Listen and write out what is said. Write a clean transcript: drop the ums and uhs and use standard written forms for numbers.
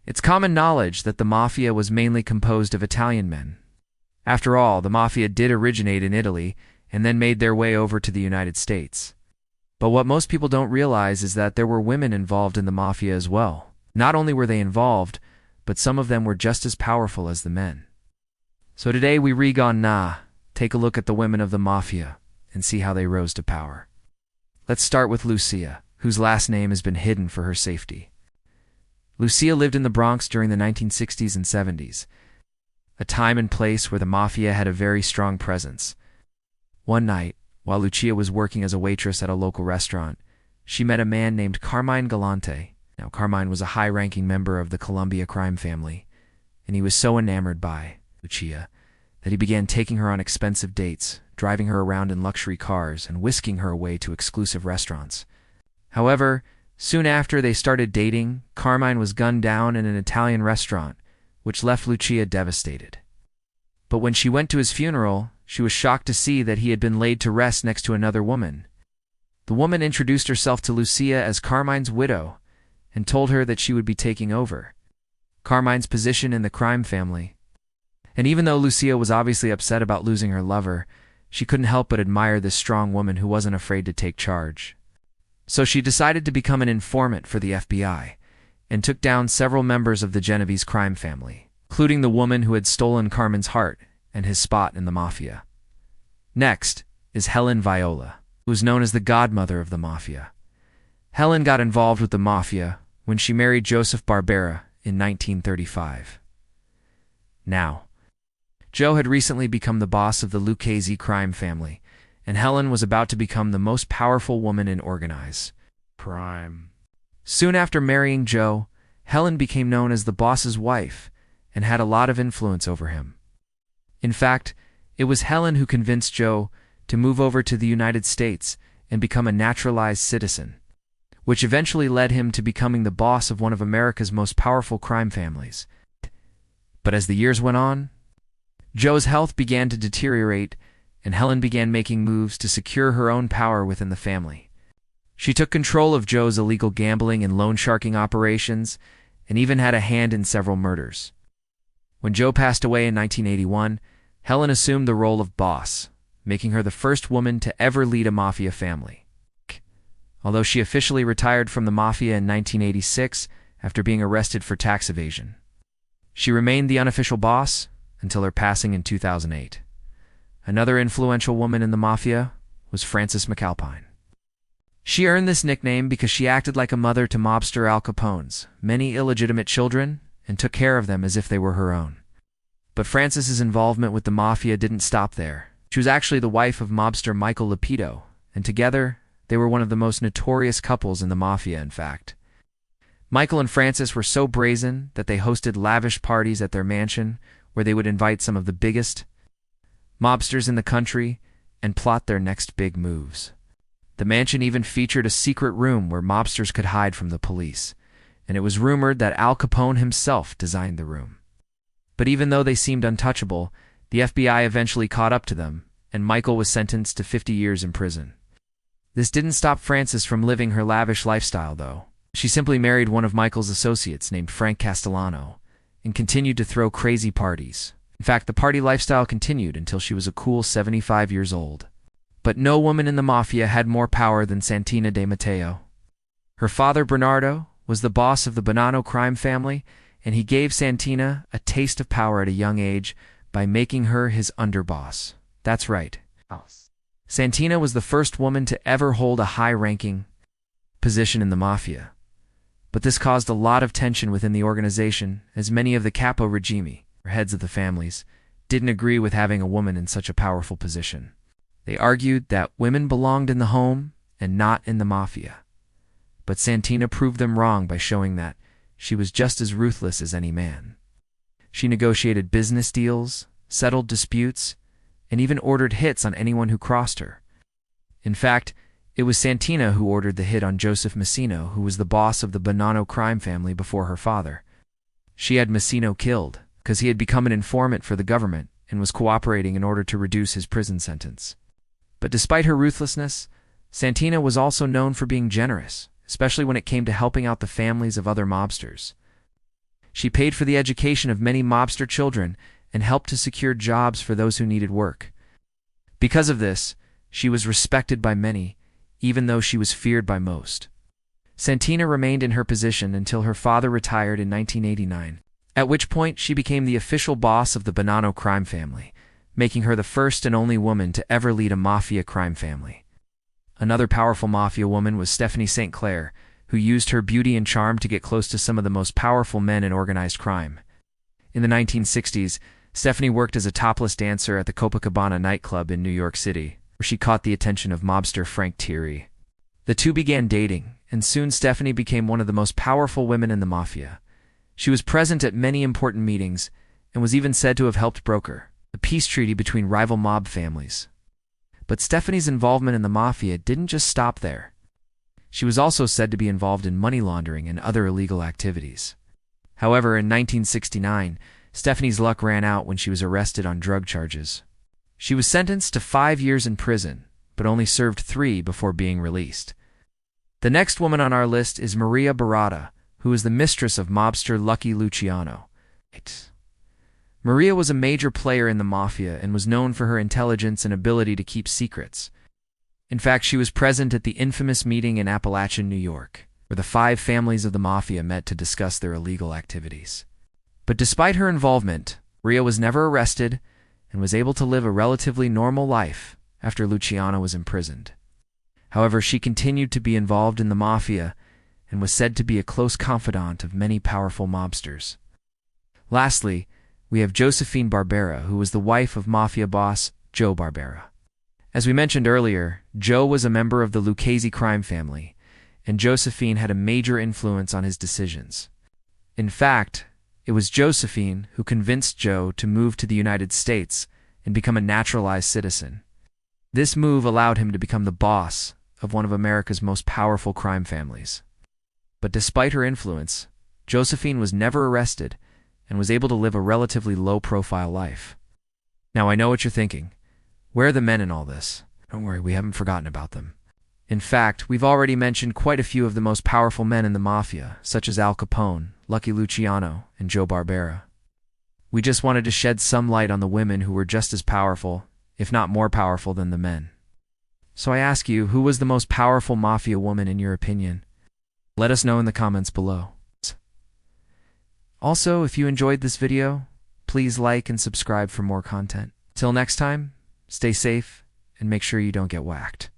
It's common knowledge that the Mafia was mainly composed of Italian men. After all, the Mafia did originate in Italy and then made their way over to the United States. But what most people don't realize is that there were women involved in the Mafia as well. Not only were they involved, but some of them were just as powerful as the men. So today we take a look at the women of the Mafia and see how they rose to power. Let's start with Lucia, whose last name has been hidden for her safety. Lucia lived in the Bronx during the 1960s and 70s, a time and place where the Mafia had a very strong presence. One night, while Lucia was working as a waitress at a local restaurant, she met a man named Carmine Galante. Now, Carmine was a high-ranking member of the Columbia crime family, and he was so enamored by Lucia that he began taking her on expensive dates, driving her around in luxury cars, and whisking her away to exclusive restaurants. However, soon after they started dating, Carmine was gunned down in an Italian restaurant, which left Lucia devastated. But when she went to his funeral, she was shocked to see that he had been laid to rest next to another woman. The woman introduced herself to Lucia as Carmine's widow and told her that she would be taking over Carmine's position in the crime family. And even though Lucia was obviously upset about losing her lover, she couldn't help but admire this strong woman who wasn't afraid to take charge. So she decided to become an informant for the FBI and took down several members of the Genovese crime family, including the woman who had stolen Carmine's heart and his spot in the Mafia. Next is Helen Viola, who was known as the godmother of the Mafia. Helen got involved with the Mafia when she married Joseph Barbera in 1935. Now, Joe had recently become the boss of the Lucchese crime family, and Helen was about to become the most powerful woman in organized crime. Soon after marrying Joe, Helen became known as the boss's wife and had a lot of influence over him. In fact, it was Helen who convinced Joe to move over to the United States and become a naturalized citizen, which eventually led him to becoming the boss of one of America's most powerful crime families. But as the years went on, Joe's health began to deteriorate, and Helen began making moves to secure her own power within the family. She took control of Joe's illegal gambling and loan sharking operations, and even had a hand in several murders. When Joe passed away in 1981, Helen assumed the role of boss, making her the first woman to ever lead a Mafia family. Although she officially retired from the Mafia in 1986 after being arrested for tax evasion, she remained the unofficial boss until her passing in 2008. Another influential woman in the Mafia was Frances McAlpine. She earned this nickname because she acted like a mother to mobster Al Capone's many illegitimate children and took care of them as if they were her own. But Frances's involvement with the Mafia didn't stop there. She was actually the wife of mobster Michael Lapido, and together they were one of the most notorious couples in the Mafia, in fact. Michael and Frances were so brazen that they hosted lavish parties at their mansion where they would invite some of the biggest mobsters in the country and plot their next big moves. The mansion even featured a secret room where mobsters could hide from the police, and it was rumored that Al Capone himself designed the room. But even though they seemed untouchable, the FBI eventually caught up to them, and Michael was sentenced to 50 years in prison. This didn't stop Frances from living her lavish lifestyle, though. She simply married one of Michael's associates named Frank Castellano and continued to throw crazy parties. In fact, the party lifestyle continued until she was a cool 75 years old. But no woman in the Mafia had more power than Santina De Matteo. Her father, Bernardo, was the boss of the Bonanno crime family, and he gave Santina a taste of power at a young age by making her his underboss. That's right. Santina was the first woman to ever hold a high-ranking position in the Mafia. But this caused a lot of tension within the organization, as many of the capo regime, or heads of the families, didn't agree with having a woman in such a powerful position. They argued that women belonged in the home and not in the Mafia. But Santina proved them wrong by showing that she was just as ruthless as any man. She negotiated business deals, settled disputes, and even ordered hits on anyone who crossed her. In fact, it was Santina who ordered the hit on Joseph Messino, who was the boss of the Bonanno crime family before her father. She had Messino killed because he had become an informant for the government and was cooperating in order to reduce his prison sentence. But despite her ruthlessness, Santina was also known for being generous, especially when it came to helping out the families of other mobsters. She paid for the education of many mobster children and helped to secure jobs for those who needed work. Because of this, she was respected by many, even though she was feared by most. Santina remained in her position until her father retired in 1989, at which point she became the official boss of the Bonanno crime family, making her the first and only woman to ever lead a mafia crime family. Another powerful mafia woman was Stephanie St. Clair, who used her beauty and charm to get close to some of the most powerful men in organized crime. In the 1960s, Stephanie worked as a topless dancer at the Copacabana nightclub in New York City, where she caught the attention of mobster Frank Thierry. The two began dating, and soon Stephanie became one of the most powerful women in the mafia. She was present at many important meetings, and was even said to have helped broker the peace treaty between rival mob families. But Stephanie's involvement in the mafia didn't just stop there. She was also said to be involved in money laundering and other illegal activities. However, in 1969, Stephanie's luck ran out when she was arrested on drug charges. She was sentenced to 5 years in prison, but only served 3 before being released. The next woman on our list is Maria Barata, who is the mistress of mobster Lucky Luciano. Maria was a major player in the mafia and was known for her intelligence and ability to keep secrets. In fact, she was present at the infamous meeting in Appalachian, New York, where the 5 families of the mafia met to discuss their illegal activities. But despite her involvement, Maria was never arrested and was able to live a relatively normal life after Luciano was imprisoned. However, she continued to be involved in the mafia and was said to be a close confidant of many powerful mobsters. Lastly, we have Josephine Barbera, who was the wife of mafia boss Joe Barbera. As we mentioned earlier, Joe was a member of the Lucchese crime family, and Josephine had a major influence on his decisions. In fact, it was Josephine who convinced Joe to move to the United States and become a naturalized citizen. This move allowed him to become the boss of one of America's most powerful crime families. But despite her influence, Josephine was never arrested and was able to live a relatively low-profile life. Now, I know what you're thinking. Where are the men in all this? Don't worry, we haven't forgotten about them. In fact, we've already mentioned quite a few of the most powerful men in the mafia, such as Al Capone, Lucky Luciano, and Joe Barbera. We just wanted to shed some light on the women who were just as powerful, if not more powerful than the men. So I ask you, who was the most powerful mafia woman in your opinion? Let us know in the comments below. Also, if you enjoyed this video, please like and subscribe for more content. Till next time, stay safe and make sure you don't get whacked.